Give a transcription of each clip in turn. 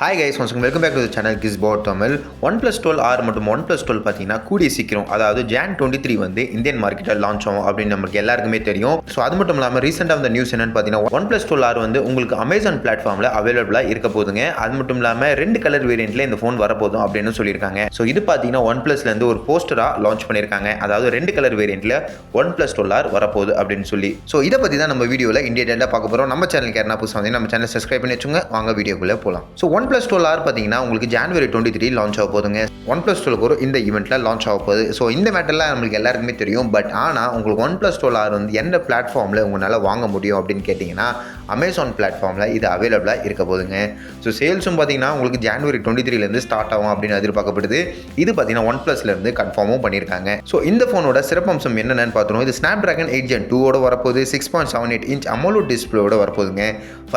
Hi guys, welcome back to the channel Gizbot Tamil. OnePlus 12R மற்றும் OnePlus 12 பார்த்தீங்கன்னா கூடிய சீக்கிரம், அதாவது Jan 23 வந்து இந்தியன் மார்க்கெட்டில் லான்ச் ஆகும் அப்படின்னு நமக்கு எல்லாருக்குமே தெரியும். ஸோ அது மட்டும் இல்லாமல் ரீசெண்டாக அந்த நியூஸ் என்னன்னு பார்த்தீங்கன்னா OnePlus 12R வந்து உங்களுக்கு அமேசான் பிளாட்ஃபார்மில் அவைலபிளாக இருக்க போதுங்க. அது மட்டும் இல்லாமல் 2 கலர் வேரியண்ட்டில் இந்த ஃபோன் வரப்போதும் அப்படின்னு சொல்லியிருக்காங்க. ஸோ இது பார்த்தீங்கன்னா OnePlusலேருந்து ஒரு போஸ்டராக லான்ச் பண்ணியிருக்காங்க. அதாவது 2 கலர் வேரியண்ட்டில் OnePlus 12R வரப்போகுது அப்படின்னு சொல்லி. ஸோ இதை பற்றி தான் நம்ம வீடியோவில் டீட்டெயிலாக பார்க்க போகிறோம். நம்ம சேனலுக்கு யாரா புதுசாக வந்து நம்ம சேனல் சப்ஸ்கிரைப் பண்ணி வச்சுங்க. வாங்க வீடியோக்குள்ளே போகலாம். ஸோ OnePlus 12R பார்த்தீங்கன்னா உங்களுக்கு January 23 லான்ச் ஆக போதுங்க. OnePlus 12 ஒரு இந்த ஈவெண்ட்டில் லான்ச் ஆக போகுது. ஸோ இந்த மேட்டர்லாம் நம்மளுக்கு எல்லாருக்குமே தெரியும். பட் ஆனால் உங்களுக்கு OnePlus 12R வந்து எந்த பிளாட்ஃபார்மில் உங்களால் வாங்க முடியும் அப்படின்னு கேட்டிங்கன்னா அமேசான் பிளாட்ஃபார்மில் இது அவைலபிளாக இருக்க போதுங்க. ஸோ சேல்ஸும் பார்த்தீங்கன்னா உங்களுக்கு January 23 ஸ்டார்ட் ஆகும் அப்படின்னு எதிர்பார்க்கப்படுது. இது பார்த்தீங்கன்னா OnePlusலேருந்து கன்ஃபார்மும் பண்ணியிருக்காங்க. ஸோ இந்த ஃபோனோட சிறப்பம்சம் என்னென்னு பார்த்தோம். இது Snapdragon 8 Gen 2 வரப்போகுது. 6.78 inch AMOLED டிஸ்பிளேயோட வரப்போகுதுங்க.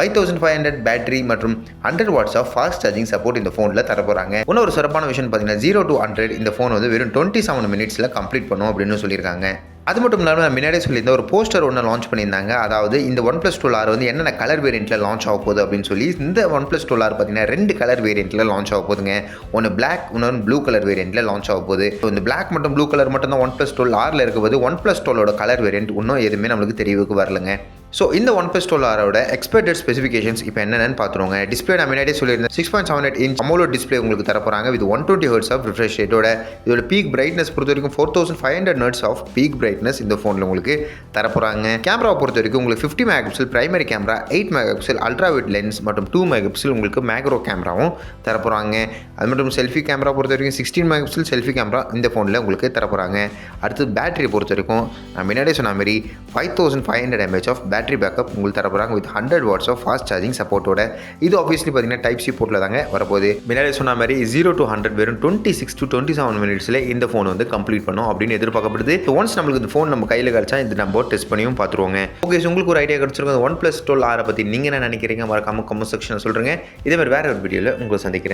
5500 பேட்டரி மற்றும் 100 watts of fast charging support இந்த ஃபோனில் தரப்போகிறாங்க. இன்னொரு சிறப்பான விஷயம் பார்த்தீங்கன்னா 0 to 100 இந்த ஃபோன் வந்து வெறும் 27 minutesல கம்ப்ளீட் பண்ணும் அப்படின்னு சொல்லியிருக்காங்க. அது மட்டும் இல்லாமல் நான் முன்னாடியே சொல்லியிருந்த ஒரு போஸ்டர் ஒன்று லான்ச் பண்ணியிருந்தாங்க. அதாவது இந்த OnePlus 12R வந்து என்னென்ன கலர் வேரியண்ட்டில் லான்ச் ஆக போகுது அப்படின்னு சொல்லி. இந்த OnePlus 12R பார்த்தீங்கன்னா 2 கலர் வேரியண்ட்டில் லான்ச் ஆக போகுதுங்க. ஒன்று பிளாக், இன்னொன்று ப்ளூ கலர் வேரியண்ட்டில் லான்ச் ஆக போகுது. ஸோ இந்த பிளாக் மற்றும் ப்ளூ கலர் மட்டும் தான் OnePlus 12Rல இருக்கும்போது OnePlus 12ஓட கலர் வேரியண்ட் இன்னும் எதுவுமே நம்மளுக்கு தெரியவுக்கு வரலங்க. ஸோ இந்த OnePlus 12Rோட எக்ஸ்பெக்டட் ஸ்பெசிஃபிகேஷன்ஸ் இப்போ என்னென்னு பார்த்துருவோங்க. டிஸ்பிளே நான் முன்னாடியே சொல்லியிருந்தேன். 6.78 inch AMOLED டிஸ்பிளே உங்களுக்கு தரப்போகிறாங்க. வித் 120 Hz ஆஃப் ரிஃப்ரெஷ் ரேட்டோட. இதோட பீக் பிரைட்னஸ் பொறுத்த வரைக்கும் 4500 nits ஆஃப் பீக் பிரைட்னஸ் இந்த ஃபோனில் உங்களுக்கு தரப்போகிறாங்க. கேமராவை பொறுத்த வரைக்கும் உங்களுக்கு 50 megapixel primary camera, 8 megapixel ultrawide lens மற்றும் 2 மெகாபிக்சல் உங்களுக்கு மேக்ரோ கேமராவும் தரப்போகிறாங்க. அது மட்டும் செல்ஃபி கேமரா பொறுத்த வரைக்கும் 16 மெகாபிக்சல் செல்ஃபி கேமரா இந்த ஃபோனில் உங்களுக்கு தரப்போகிறாங்க. அடுத்து பேட்டரி பொறுத்த வரைக்கும் நான் முன்னாடியே சொன்ன மாதிரி 5500 mAh ஆஃப் பேட்டரி பேக்கப் உங்களுக்கு தரப்போகிறாங்க. With 100 watts of fast charging சப்போர்ட்டோட. இது ஆப்வியஸ்லி பார்த்தீங்கன்னா டைப் சி போர்ட்டில் தாங்க வரப்போகுது. முன்னாடி சொன்ன மாதிரி 0 to 100 வெறும் 26 to 27 minutesல இந்த ஃபோன் வந்து கம்ப்ளீட் பண்ணும் அப்படின்னு எதிர்பார்க்கப்படுது. ஒன்ஸ் நம்மளுக்கு இந்த ஃபோன் நம்ம கையில் கிடச்சா இந்த நம்ம டெஸ்ட் பண்ணியும் பார்த்துருவோங்க. ஓகே, உங்களுக்கு ஒரு ஐடியா கிடச்சிருக்கும் OnePlus 12R பற்றி நீங்கள் என்ன நினைக்கிறீங்க? மறக்காம கமெண்ட் செக்ஷனில் சொல்கிறேங்க. இதே மாதிரி வேறு ஒரு வீடியோவில் உங்களை சந்திக்கிறேன்.